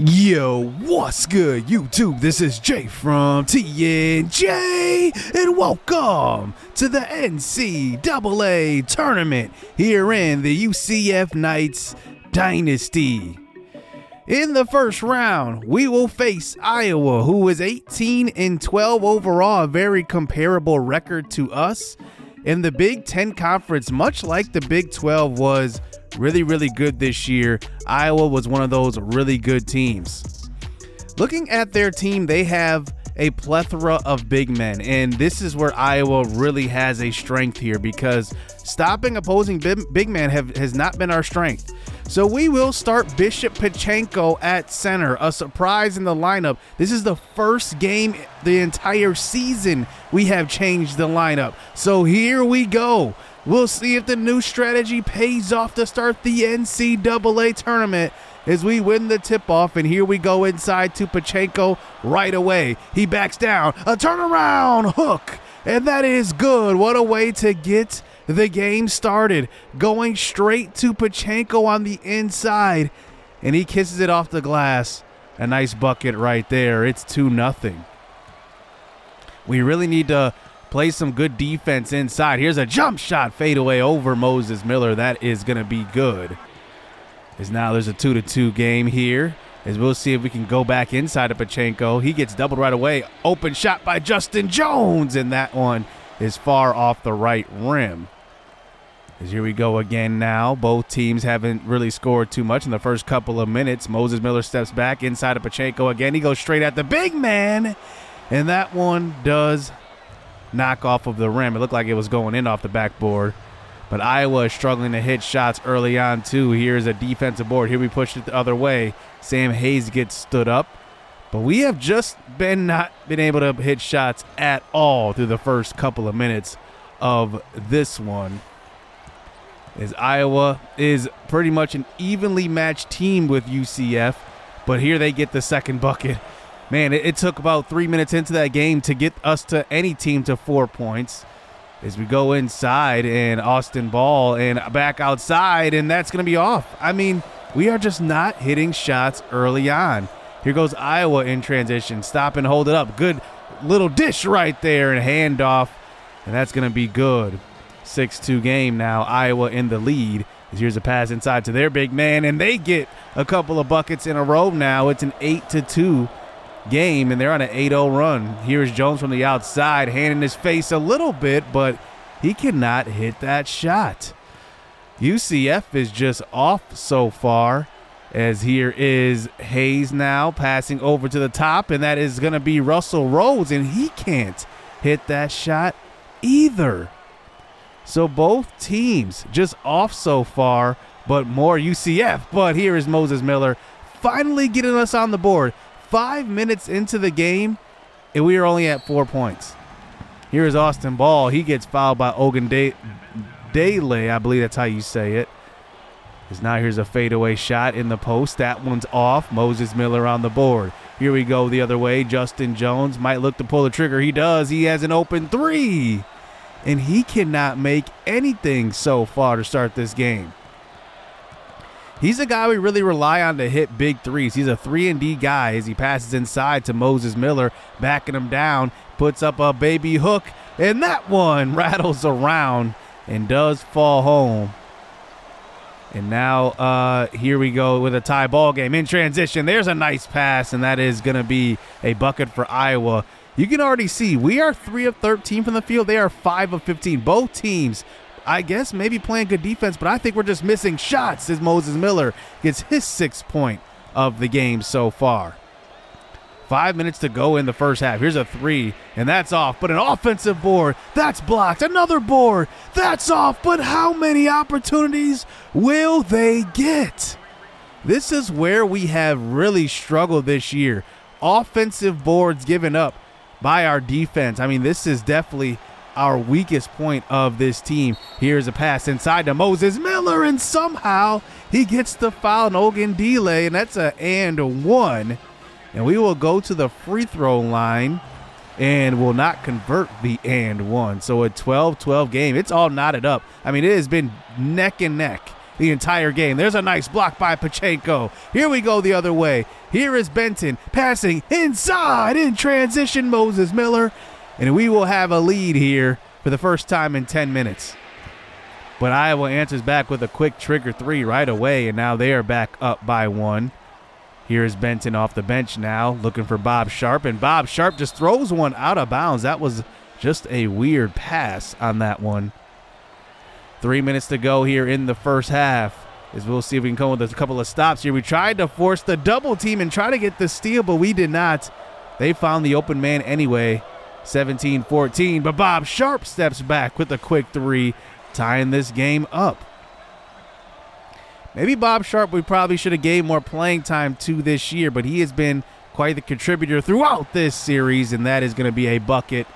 Yo, what's good, YouTube? This is Jay from TNJ, and welcome to the NCAA tournament here in the UCF Knights Dynasty. In the first round, we will face Iowa, who is 18-12 overall, a very comparable record to us. In the Big Ten Conference, much like the Big 12 was really good this year, Iowa was one of those really good teams. Looking at their team, they have a plethora of big men, and this is where Iowa really has a strength here because stopping opposing big men has not been our strength. So we will start Bishop Pachenko at center, a surprise in the lineup. This is the first game the entire season we have changed the lineup. So here we go. We'll see if the new strategy pays off to start the NCAA tournament as we win the tip-off. And here we go inside to Pachenko right away. He backs down, a turnaround hook, and that is good. What a way to get the game started, going straight to Pachenko on the inside, and he kisses it off the glass. A nice bucket right there. It's 2-0. We really need to play some good defense inside. Here's a jump shot fadeaway over Moses Miller. That is going to be good. As now there's a 2-2 game here, as we'll see if we can go back inside to Pachenko. He gets doubled right away. Open shot by Justin Jones, and that one is far off the right rim. As here we go again now. Both teams haven't really scored too much in the first couple of minutes. Moses Miller steps back inside of Pachenko again. He goes straight at the big man, and that one does knock off of the rim. It looked like it was going in off the backboard, but Iowa is struggling to hit shots early on too. Here's a defensive board. Here we push it the other way. Sam Hayes gets stood up, but we have just not been able to hit shots at all through the first couple of minutes of this one, as Iowa is pretty much an evenly matched team with UCF, but here they get the second bucket. Man, it took about 3 minutes into that game to get us to any team to 4 points. As we go inside, and Austin Ball and back outside, and that's going to be off. I mean, we are just not hitting shots early on. Here goes Iowa in transition. Stop and hold it up. Good little dish right there and handoff, and that's going to be good. 6-2 game now. Iowa in the lead. Here's a pass inside to their big man, and they get a couple of buckets in a row now. It's an 8-2 game, and they're on an 8-0 run. Here's Jones from the outside, hand in his face a little bit, but he cannot hit that shot. UCF is just off so far, as here is Hayes now passing over to the top, and that is going to be Russell Rhodes, and he can't hit that shot either. So both teams just off so far, but more UCF. But here is Moses Miller finally getting us on the board. 5 minutes into the game, and we are only at 4 points. Here is Austin Ball. He gets fouled by Ogundele, I believe that's how you say it. Because now here's a fadeaway shot in the post. That one's off. Moses Miller on the board. Here we go the other way. Justin Jones might look to pull the trigger. He does. He has an open three, and he cannot make anything so far to start this game. He's a guy we really rely on to hit big threes. He's a 3-and-D guy as he passes inside to Moses Miller, backing him down, puts up a baby hook, and that one rattles around and does fall home. And now here we go with a tie ball game in transition. There's a nice pass, and that is going to be a bucket for Iowa. You can already see we are 3 of 13 from the field. They are 5 of 15. Both teams, I guess, maybe playing good defense, but I think we're just missing shots as Moses Miller gets his 6th point of the game so far. 5 minutes to go in the first half. Here's a three, and that's off, but an offensive board. That's blocked. Another board. That's off, but how many opportunities will they get? This is where we have really struggled this year. Offensive boards given up by our defense. I mean, this is definitely our weakest point of this team. Here's a pass inside to Moses Miller, and somehow he gets the foul on Ogundele, and that's a and one. And we will go to the free throw line and will not convert the and one. So a 12-12 game. It's all knotted up. I mean, it has been neck and neck the entire game. There's a nice block by Pacheco. Here we go the other way. Here is Benton passing inside in transition, Moses Miller. And we will have a lead here for the first time in 10 minutes. But Iowa answers back with a quick trigger three right away, and now they are back up by 1. Here's Benton off the bench now, looking for Bob Sharp, and Bob Sharp just throws one out of bounds. That was just a weird pass on that one. 3 minutes to go here in the first half, as we'll see if we can come with a couple of stops here. We tried to force the double team and try to get the steal, but we did not. They found the open man anyway, 17-14, but Bob Sharp steps back with a quick three, tying this game up. Maybe Bob Sharp we probably should have gave more playing time to this year, but he has been quite the contributor throughout this series, and that is going to be a bucket.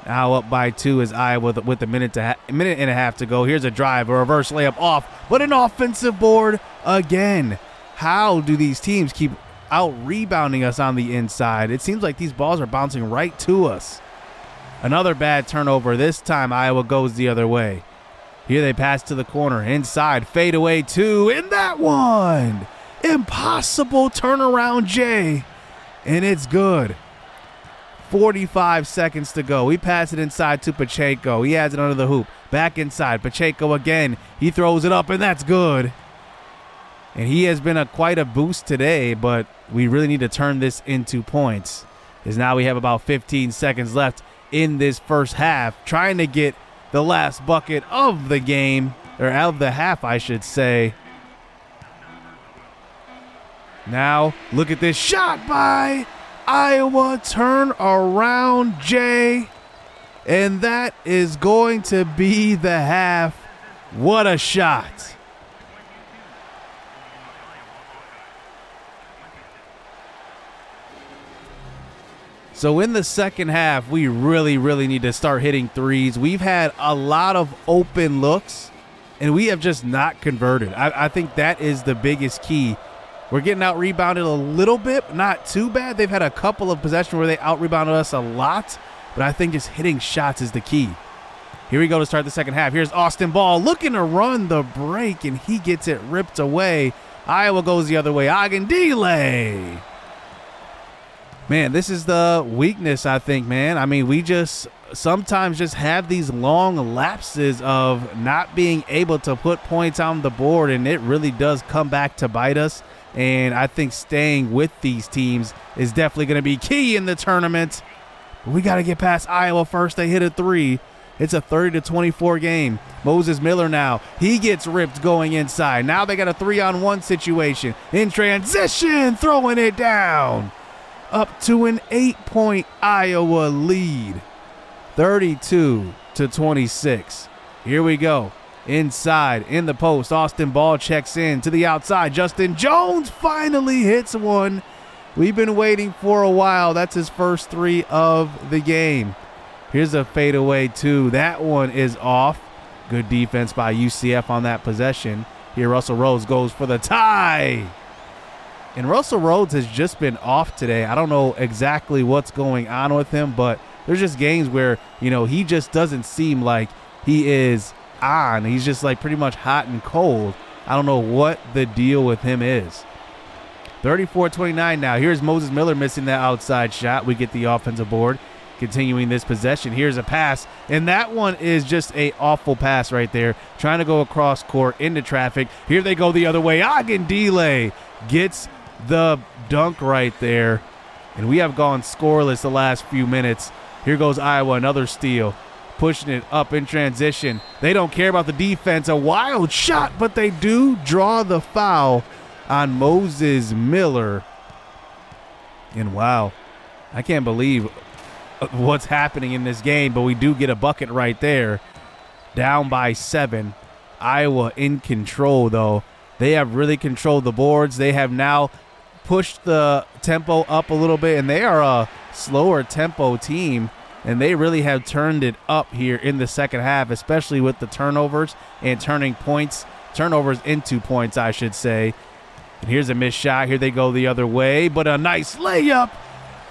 Now up by 2 as Iowa with a minute and a half to go. Here's a drive, a reverse layup off, but an offensive board again. How do these teams keep out-rebounding us on the inside? It seems like these balls are bouncing right to us. Another bad turnover. This time Iowa goes the other way. Here they pass to the corner, inside, fadeaway 2, and that one! Impossible turnaround J, and it's good. 45 seconds to go. We pass it inside to Pacheco. He has it under the hoop. Back inside. Pacheco again. He throws it up, and that's good. And he has been quite a boost today, but we really need to turn this into points. As now we have about 15 seconds left in this first half, trying to get the last bucket of the game, or out of the half, I should say. Now, look at this shot by Iowa. Turn around, Jay. And that is going to be the half. What a shot. So in the second half, we really need to start hitting threes. We've had a lot of open looks, and we have just not converted. I think that is the biggest key. We're getting out-rebounded a little bit, not too bad. They've had a couple of possessions where they out-rebounded us a lot, but I think just hitting shots is the key. Here we go to start the second half. Here's Austin Ball looking to run the break, and he gets it ripped away. Iowa goes the other way. Agandile. Man, this is the weakness, I think, man. I mean, we just sometimes just have these long lapses of not being able to put points on the board, and it really does come back to bite us. And I think staying with these teams is definitely going to be key in the tournament. But we got to get past Iowa first. They hit a three. It's a 30-24 game. Moses Miller now. He gets ripped going inside. Now they got a 3-on-1 situation. In transition, throwing it down. Up to an 8-point Iowa lead. 32-26. Here we go. Inside, in the post, Austin Ball checks in to the outside. Justin Jones finally hits one. We've been waiting for a while. That's his first three of the game. Here's a fadeaway 2. That one is off. Good defense by UCF on that possession. Here Russell Rhodes goes for the tie. And Russell Rhodes has just been off today. I don't know exactly what's going on with him, but there's just games where, he just doesn't seem like he is on. He's just like pretty much hot and cold. I don't know what the deal with him is. 34-29 now. Here's Moses Miller missing that outside shot. We get the offensive board. Continuing this possession. Here's a pass, and that one is just a awful pass right there. Trying to go across court into traffic. Here they go the other way. Agandile gets the dunk right there, and we have gone scoreless the last few minutes. Here goes Iowa, another steal. Pushing it up in transition. They don't care about the defense. A wild shot, but they do draw the foul on Moses Miller. And wow, I can't believe what's happening in this game, but we do get a bucket right there. Down by 7. Iowa in control, though. They have really controlled the boards. They have now pushed the tempo up a little bit, and they are a slower tempo team. And they really have turned it up here in the second half, especially with the turnovers and turning turnovers into points, I should say. And here's a missed shot. Here they go the other way, but a nice layup,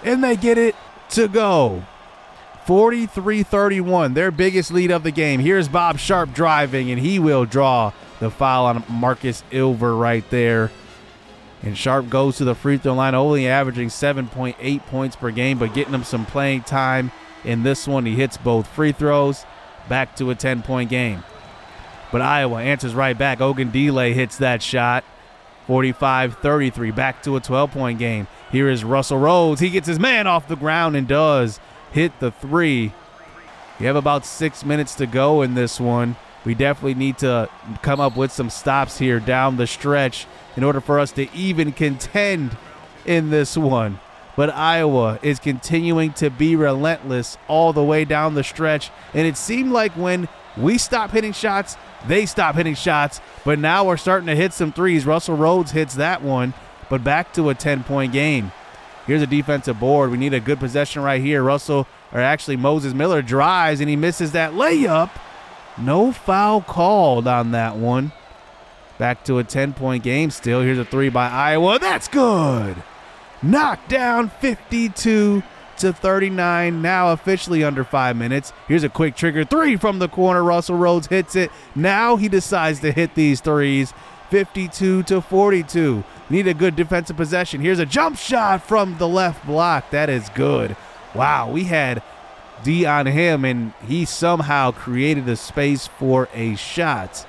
and they get it to go. 43-31, their biggest lead of the game. Here's Bob Sharp driving, and he will draw the foul on Marcus Ilver right there. And Sharp goes to the free throw line, only averaging 7.8 points per game, but getting him some playing time in this one. He hits both free throws, back to a 10-point game. But Iowa answers right back. Ogundele hits that shot. 45-33, back to a 12-point game. Here is Russell Rhodes. He gets his man off the ground and does hit the three. We have about 6 minutes to go in this one. We definitely need to come up with some stops here down the stretch in order for us to even contend in this one. But Iowa is continuing to be relentless all the way down the stretch. And it seemed like when we stop hitting shots, they stop hitting shots. But now we're starting to hit some threes. Russell Rhodes hits that one, but back to a 10-point game. Here's a defensive board. We need a good possession right here. Moses Miller drives, and he misses that layup. No foul called on that one. Back to a 10-point game still. Here's a three by Iowa. That's good. Knocked down 52-39. Now officially under 5 minutes. Here's a quick trigger three from the corner. Russell Rhodes hits it. Now he decides to hit these threes. 52-42. Need a good defensive possession. Here's a jump shot from the left block. That is good. Wow, we had D on him, and he somehow created a space for a shot.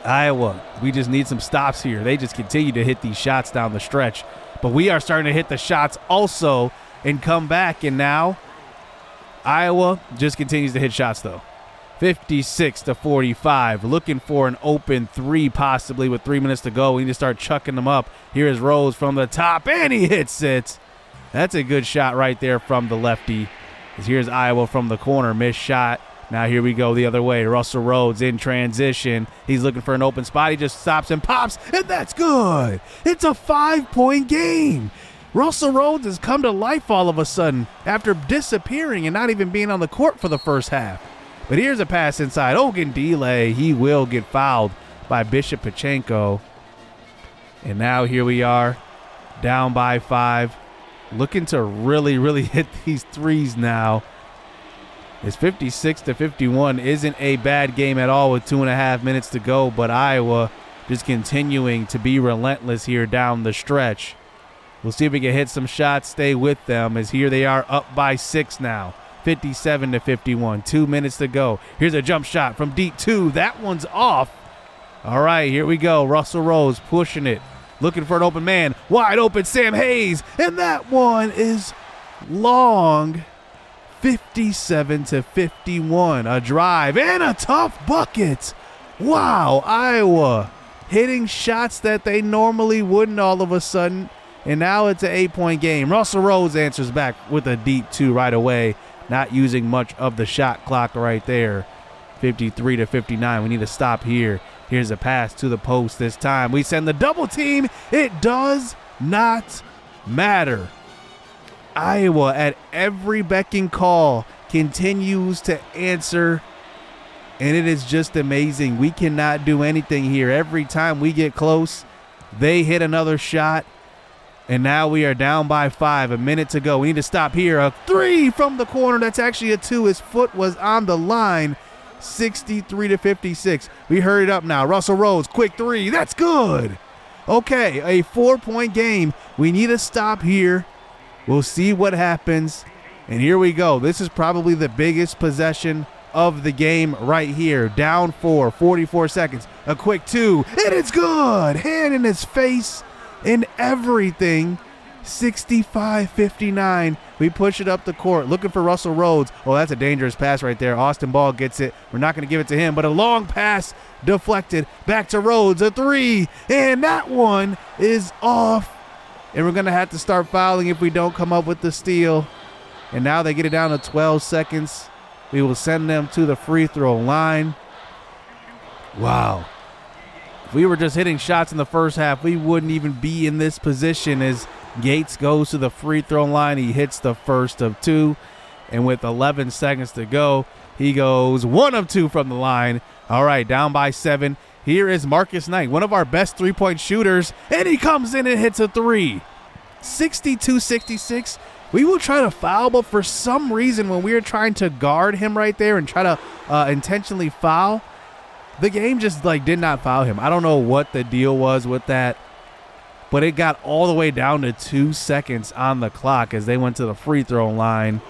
Iowa, we just need some stops here. They just continue to hit these shots down the stretch. But we are starting to hit the shots also and come back, and now Iowa just continues to hit shots, though. 56-45, looking for an open three possibly with 3 minutes to go. We need to start chucking them up. Here is Rose from the top, and he hits it. That's a good shot right there from the lefty. Here's Iowa from the corner, missed shot. Now here we go the other way. Russell Rhodes in transition. He's looking for an open spot. He just stops and pops, and that's good. It's a 5-point game. Russell Rhodes has come to life all of a sudden after disappearing and not even being on the court for the first half. But here's a pass inside. Ogundele, he will get fouled by Bishop Pachenko. And now here we are, down by 5. Looking to really, really hit these threes now. It's 56-51. Isn't a bad game at all with 2.5 minutes to go, but Iowa just continuing to be relentless here down the stretch. We'll see if we can hit some shots, stay with them, as here they are up by 6 now. 57-51. 2 minutes to go. Here's a jump shot from deep 2. That one's off. All right, here we go. Russell Rose pushing it. Looking for an open man. Wide open Sam Hayes. And that one is long. 57-51. A drive and a tough bucket. Wow, Iowa hitting shots that they normally wouldn't all of a sudden. And now it's an 8-point game. Russell Rose answers back with a deep 2 right away. Not using much of the shot clock right there. 53-59. We need to stop here. Here's a pass to the post this time. We send the double team. It does not matter. Iowa at every beck and call continues to answer. And it is just amazing. We cannot do anything here. Every time we get close, they hit another shot. And now we are down by 5. A minute to go. We need to stop here. A 3 from the corner. That's actually a 2. His foot was on the line. 63-56. We hurried up now. Russell Rose, quick 3. That's good. Okay, a 4-point game. We need to stop here. We'll see what happens. And here we go. This is probably the biggest possession of the game right here. Down 4, 44 seconds. A quick 2, and it's good. Hand in his face and everything. 65-59. We push it up the court, looking for Russell Rhodes. Oh, that's a dangerous pass right there. Austin Ball gets it. We're not going to give it to him, but a long pass deflected. Back to Rhodes, a 3, and that one is off. And we're going to have to start fouling if we don't come up with the steal. And now they get it down to 12 seconds. We will send them to the free throw line. Wow. If we were just hitting shots in the first half, we wouldn't even be in this position. As Gates goes to the free throw line, he hits the first of 2. And with 11 seconds to go, he goes 1 of 2 from the line. All right, down by 7. Here is Marcus Knight, one of our best three-point shooters, and he comes in and hits a 3. 62-66. We will try to foul, but for some reason when we are trying to guard him right there and try to intentionally foul, the game just like did not foul him. I don't know what the deal was with that, but it got all the way down to 2 seconds on the clock as they went to the free throw line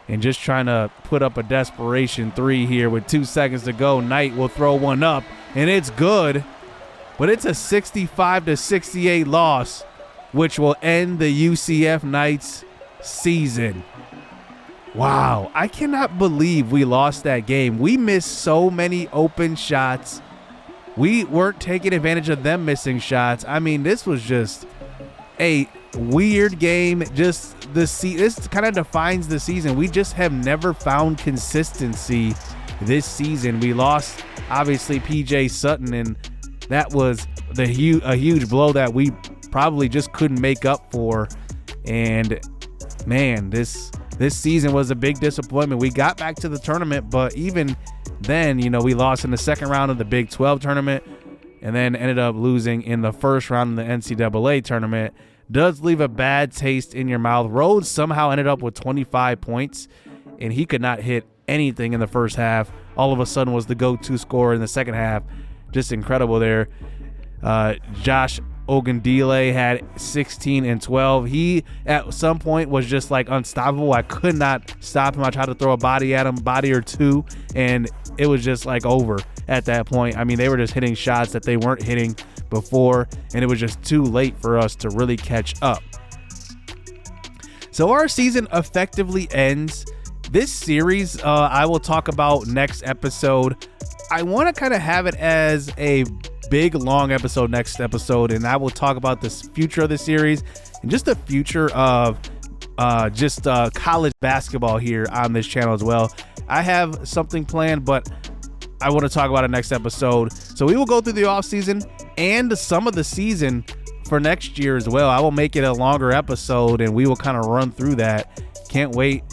and just trying to put up a desperation three here with 2 seconds to go. Knight will throw one up, and it's good, but it's a 65-68 loss, which will end the UCF Knights season. Wow, I cannot believe we lost that game. We missed so many open shots. We weren't taking advantage of them missing shots. I mean, this was just a weird game. Just this kind of defines the season. We just have never found consistency this season. We lost, obviously, PJ Sutton, and that was a huge blow that we probably just couldn't make up for. And man, this season was a big disappointment. We got back to the tournament, but even then, we lost in the second round of the Big 12 tournament and then ended up losing in the first round of the NCAA tournament. Does leave a bad taste in your mouth. Rhodes somehow ended up with 25 points, and he could not hit anything in the first half. All of a sudden was the go-to scorer in the second half. Just incredible there. Josh Ogundile had 16 and 12. He at some point was just like unstoppable. I could not stop him. I tried to throw a body at him, body or two, and it was just like over at that point. I mean, they were just hitting shots that they weren't hitting before, and it was just too late for us to really catch up. So our season effectively ends. This series I will talk about next episode. I want to kind of have it as a big long episode next episode, and I will talk about the future of the series and just the future of college basketball here on this channel as well. I have something planned, but I want to talk about it next episode. So we will go through the off season and some of the season for next year as well. I will make it a longer episode and we will kind of run through that. Can't wait.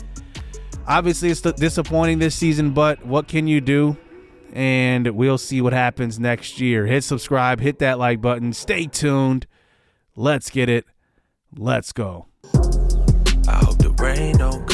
Obviously it's disappointing this season, but what can you do? And we'll see what happens next year. Hit subscribe, hit that like button, stay tuned. Let's get it. Let's go. I hope the rain don't